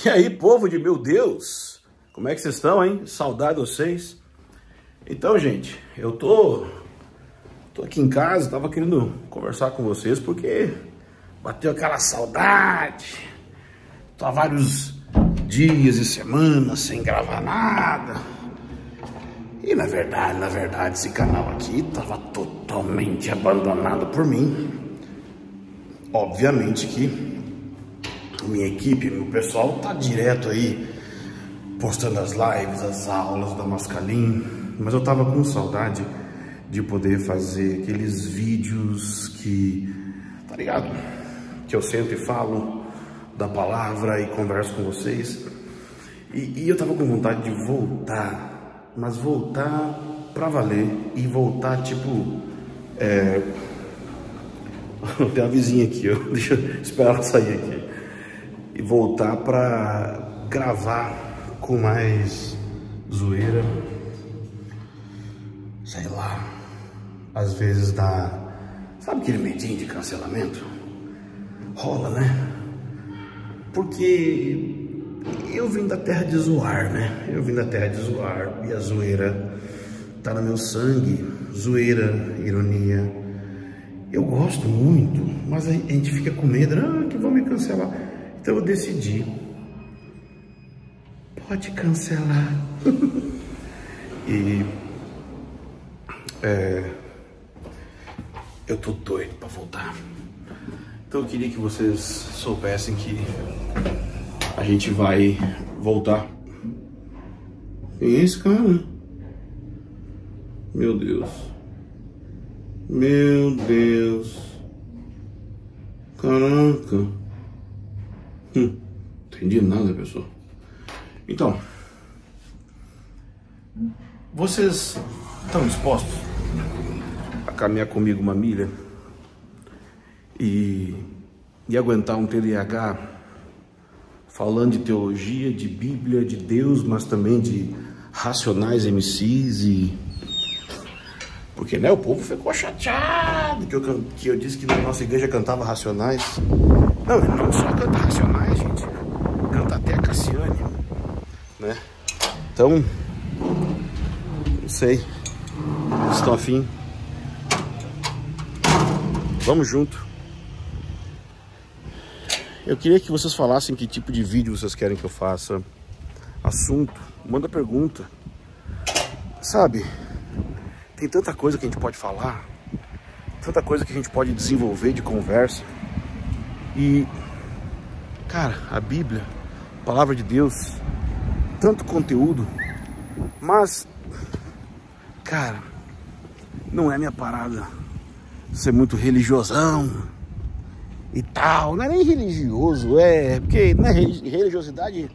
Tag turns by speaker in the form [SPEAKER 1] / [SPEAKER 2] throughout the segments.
[SPEAKER 1] E aí, povo de meu Deus, como é que vocês estão, hein? Saudade de vocês. Então, gente, eu tô aqui em casa, tava querendo conversar com vocês porque bateu aquela saudade. Tô há vários dias e semanas sem gravar nada. E na verdade, esse canal aqui tava totalmente abandonado por mim. Obviamente que minha equipe, meu pessoal tá direto aí postando as lives, as aulas da Mascalim, mas eu tava com saudade de poder fazer aqueles vídeos que, tá ligado? Que eu sento e falo da palavra e converso com vocês. E eu tava com vontade de voltar, mas voltar pra valer e voltar tipo... Tem uma vizinha aqui, ó. Deixa eu esperar ela sair aqui. E voltar pra gravar com mais zoeira. Sei lá. Às vezes dá... Sabe aquele medinho de cancelamento? Rola, né? Porque eu vim da terra de zoar, né? Eu vim da terra de zoar. E a zoeira tá no meu sangue. Zoeira, ironia. Eu gosto muito, mas a gente fica com medo, que vão me cancelar. Então eu decidi, pode cancelar. E eu tô doido pra voltar. Então eu queria que vocês soubessem que a gente vai voltar. Quem é esse cara? Meu Deus. Meu Deus. Caraca. Entendi nada, pessoal. Então, vocês estão dispostos a caminhar comigo uma milha e aguentar um TDAH falando de teologia, de Bíblia, de Deus, mas também de Racionais MCs e... Porque, né, o povo ficou chateado que eu disse que na nossa igreja cantava Racionais. Não, ele não só canta Racionais, gente. Canta até a Cassiane, né? Então, não sei. Estão afim? Vamos junto. Eu queria que vocês falassem que tipo de vídeo vocês querem que eu faça. Assunto. Manda pergunta. Sabe? Tem tanta coisa que a gente pode falar, tanta coisa que a gente pode desenvolver de conversa. E, cara, a Bíblia, a Palavra de Deus, tanto conteúdo, mas, cara, não é minha parada ser muito religiosão e tal. Não é nem religioso, porque né, religiosidade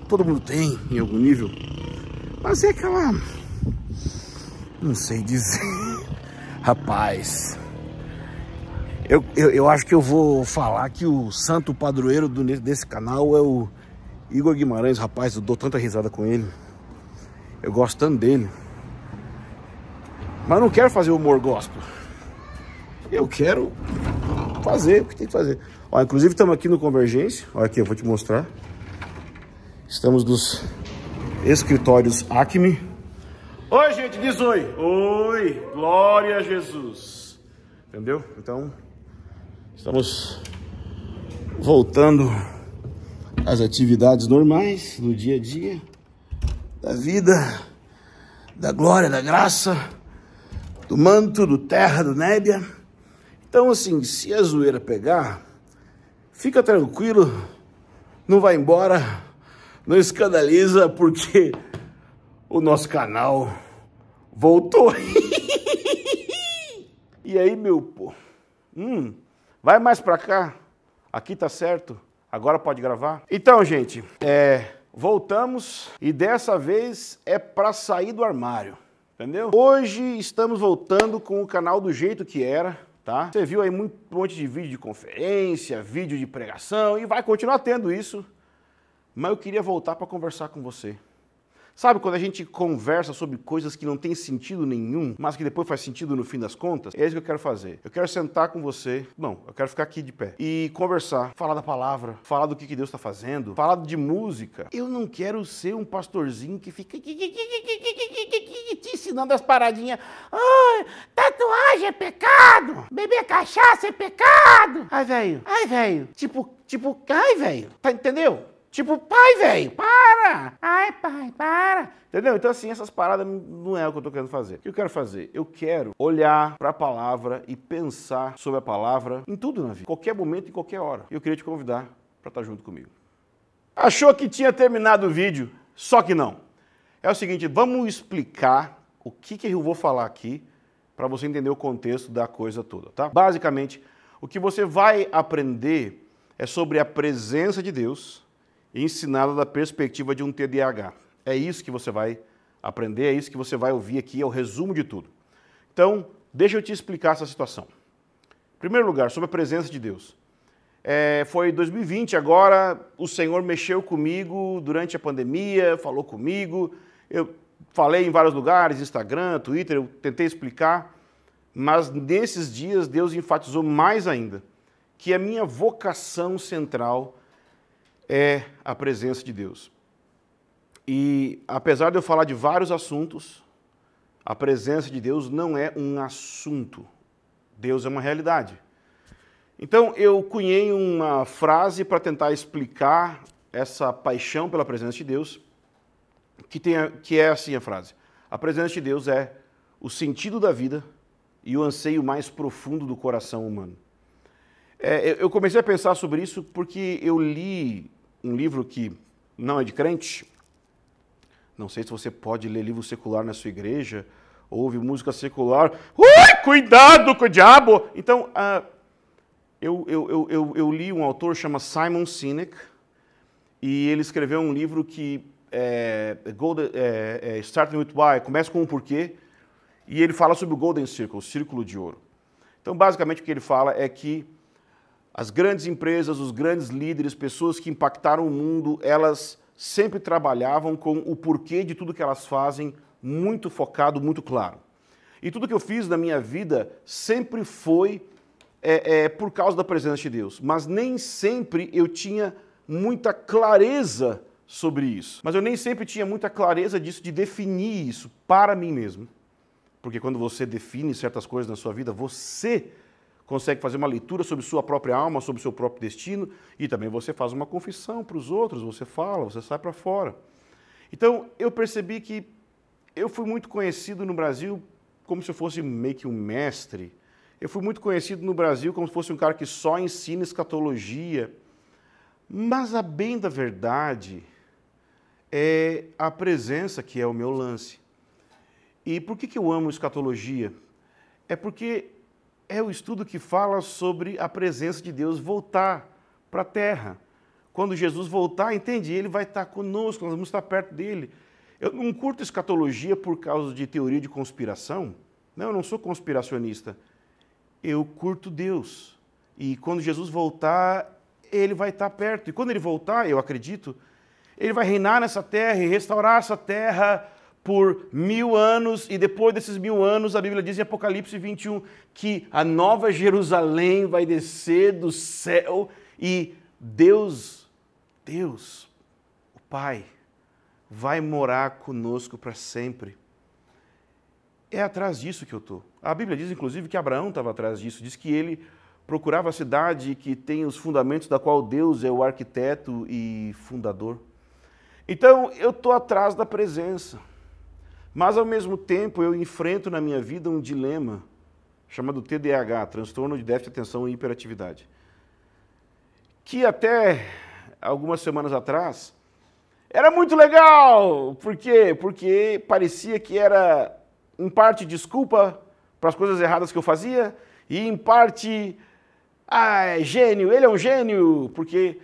[SPEAKER 1] todo mundo tem em algum nível, mas é aquela... Não sei dizer. Rapaz, eu acho que eu vou falar que o santo padroeiro desse canal é o Igor Guimarães. Rapaz, eu dou tanta risada com ele. Eu gosto tanto dele. Mas não quero fazer humor gospel. Eu quero fazer o que tem que fazer. Ó, inclusive estamos aqui no Convergência. Olha aqui, eu vou te mostrar. Estamos nos escritórios Acme. Oi, gente, diz oi. Oi, glória a Jesus. Entendeu? Então, estamos voltando às atividades normais do dia a dia, da vida, da glória, da graça, do manto, do terra, do nébia. Então, assim, se a zoeira pegar, fica tranquilo, não vai embora, não escandaliza, porque... o nosso canal voltou. E aí, meu pô? Vai mais pra cá. Aqui tá certo. Agora pode gravar. Então, gente, voltamos. E dessa vez é pra sair do armário. Entendeu? Hoje estamos voltando com o canal do jeito que era, tá? Você viu aí um monte de vídeo de conferência, vídeo de pregação. E vai continuar tendo isso. Mas eu queria voltar pra conversar com você. Sabe quando a gente conversa sobre coisas que não tem sentido nenhum, mas que depois faz sentido no fim das contas? É isso que eu quero fazer. Eu quero sentar com você, não, eu quero ficar aqui de pé e conversar, falar da palavra, falar do que Deus está fazendo, falar de música. Eu não quero ser um pastorzinho que fica te ensinando as paradinhas. Ai, tatuagem é pecado, beber cachaça é pecado. Ai, velho, tipo, ai, velho, tá, entendeu? Tipo, pai, velho, para! Ai, pai, para! Entendeu? Então, assim, essas paradas não é o que eu tô querendo fazer. O que eu quero fazer? Eu quero olhar para a palavra e pensar sobre a palavra em tudo na vida. Qualquer momento, em qualquer hora. E eu queria te convidar para estar junto comigo. Achou que tinha terminado o vídeo? Só que não. É o seguinte, vamos explicar o que eu vou falar aqui para você entender o contexto da coisa toda, tá? Basicamente, o que você vai aprender é sobre a presença de Deus ensinada da perspectiva de um TDAH. É isso que você vai aprender, é isso que você vai ouvir aqui, é o resumo de tudo. Então, deixa eu te explicar essa situação. Em primeiro lugar, sobre a presença de Deus. Foi 2020, agora o Senhor mexeu comigo durante a pandemia, falou comigo, eu falei em vários lugares, Instagram, Twitter, eu tentei explicar, mas nesses dias Deus enfatizou mais ainda que a minha vocação central é a presença de Deus. E apesar de eu falar de vários assuntos, a presença de Deus não é um assunto. Deus é uma realidade. Então eu cunhei uma frase para tentar explicar essa paixão pela presença de Deus, que é assim a frase: a presença de Deus é o sentido da vida e o anseio mais profundo do coração humano. Eu comecei a pensar sobre isso porque eu li um livro que não é de crente. Não sei se você pode ler livro secular na sua igreja, ouve música secular. Ui, cuidado com o diabo! Então, eu li um autor chamado Simon Sinek, e ele escreveu um livro que Starting with Why, começa com um porquê, e ele fala sobre o Golden Circle, o círculo de ouro. Então, basicamente, o que ele fala é que as grandes empresas, os grandes líderes, pessoas que impactaram o mundo, elas sempre trabalhavam com o porquê de tudo que elas fazem muito focado, muito claro. E tudo que eu fiz na minha vida sempre foi por causa da presença de Deus. Mas nem sempre eu tinha muita clareza sobre isso. Mas eu nem sempre tinha muita clareza disso, de definir isso para mim mesmo. Porque quando você define certas coisas na sua vida, você consegue fazer uma leitura sobre sua própria alma, sobre seu próprio destino, e também você faz uma confissão para os outros, você fala, você sai para fora. Então, eu percebi que eu fui muito conhecido no Brasil como se eu fosse meio que um mestre. Eu fui muito conhecido no Brasil como se fosse um cara que só ensina escatologia. Mas a bem da verdade é a presença que é o meu lance. E por que eu amo escatologia? É porque é o estudo que fala sobre a presença de Deus voltar para a Terra. Quando Jesus voltar, entende? Ele vai estar conosco, nós vamos estar perto dele. Eu não curto escatologia por causa de teoria de conspiração. Não, eu não sou conspiracionista. Eu curto Deus. E quando Jesus voltar, ele vai estar perto. E quando ele voltar, eu acredito, ele vai reinar nessa terra e restaurar essa terra por 1000 anos, e depois desses 1000 anos, a Bíblia diz em Apocalipse 21 que a nova Jerusalém vai descer do céu e Deus, o Pai, vai morar conosco para sempre. É atrás disso que eu estou. A Bíblia diz, inclusive, que Abraão estava atrás disso, diz que ele procurava a cidade que tem os fundamentos da qual Deus é o arquiteto e fundador. Então, eu estou atrás da presença. Mas, ao mesmo tempo, eu enfrento na minha vida um dilema chamado TDAH, transtorno de déficit de atenção e hiperatividade, que até algumas semanas atrás era muito legal. Por quê? Porque parecia que era, em parte, desculpa para as coisas erradas que eu fazia, e, em parte, é gênio, ele é um gênio, porque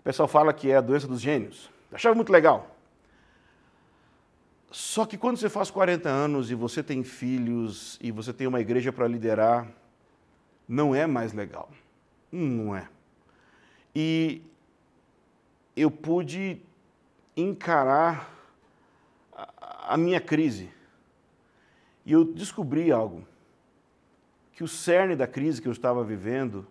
[SPEAKER 1] o pessoal fala que é a doença dos gênios. Eu achava muito legal. Só que quando você faz 40 anos e você tem filhos e você tem uma igreja para liderar, não é mais legal. Não é. E eu pude encarar a minha crise. E eu descobri algo, que o cerne da crise que eu estava vivendo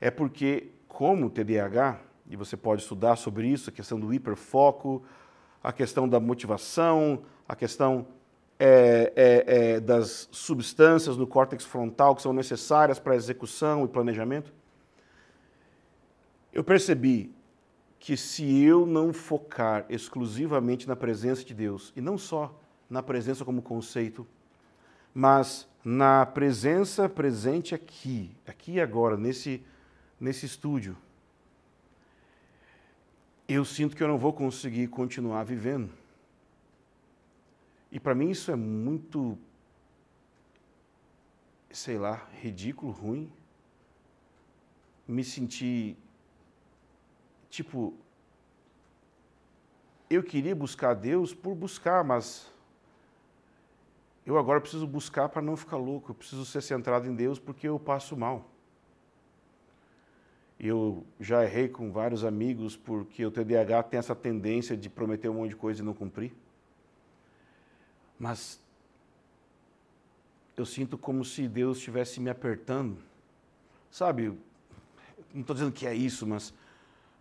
[SPEAKER 1] é porque, como TDAH, e você pode estudar sobre isso, a questão do hiperfoco, a questão da motivação, a questão das substâncias no córtex frontal que são necessárias para a execução e planejamento, eu percebi que se eu não focar exclusivamente na presença de Deus, e não só na presença como conceito, mas na presença presente aqui e agora, nesse estúdio, eu sinto que eu não vou conseguir continuar vivendo. E para mim isso é muito, sei lá, ridículo, ruim. Me sentir, tipo, eu queria buscar Deus por buscar, mas eu agora preciso buscar para não ficar louco, eu preciso ser centrado em Deus porque eu passo mal. Eu já errei com vários amigos porque o TDAH tem essa tendência de prometer um monte de coisa e não cumprir. Mas eu sinto como se Deus estivesse me apertando. Sabe, não estou dizendo que é isso, mas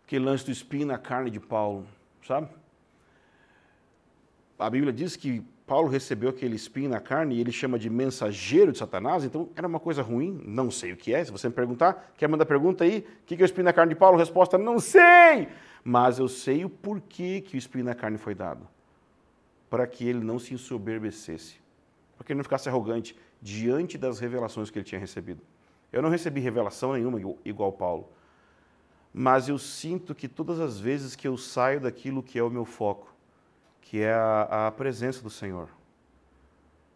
[SPEAKER 1] aquele lance do espinho na carne de Paulo, sabe? A Bíblia diz que Paulo recebeu aquele espinho na carne e ele chama de mensageiro de Satanás, então era uma coisa ruim, não sei o que é. Se você me perguntar, quer mandar pergunta aí? O que é o espinho na carne de Paulo? Resposta, não sei! Mas eu sei o porquê que o espinho na carne foi dado. Para que ele não se ensoberbecesse, para que ele não ficasse arrogante diante das revelações que ele tinha recebido. Eu não recebi revelação nenhuma igual Paulo, mas eu sinto que todas as vezes que eu saio daquilo que é o meu foco, que é a presença do Senhor,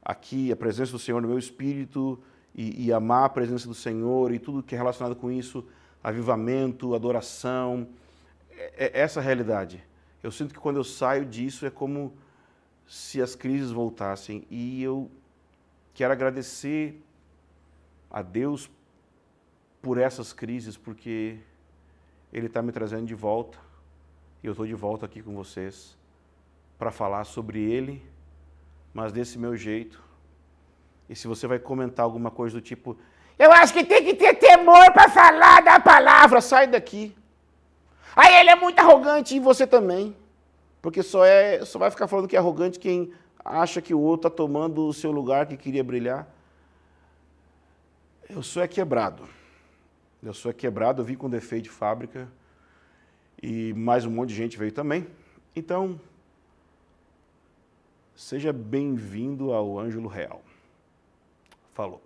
[SPEAKER 1] aqui a presença do Senhor no meu espírito e amar a presença do Senhor e tudo que é relacionado com isso, avivamento, adoração, essa realidade. Eu sinto que quando eu saio disso é como se as crises voltassem, e eu quero agradecer a Deus por essas crises, porque Ele está me trazendo de volta, e eu estou de volta aqui com vocês, para falar sobre Ele, mas desse meu jeito. E se você vai comentar alguma coisa do tipo, eu acho que tem que ter temor para falar da palavra, sai daqui. Aí ele é muito arrogante, e você também. Porque só vai ficar falando que é arrogante quem acha que o outro está tomando o seu lugar que queria brilhar. Eu sou quebrado. Eu vim com defeito de fábrica e mais um monte de gente veio também. Então, seja bem-vindo ao Ângelo Real. Falou.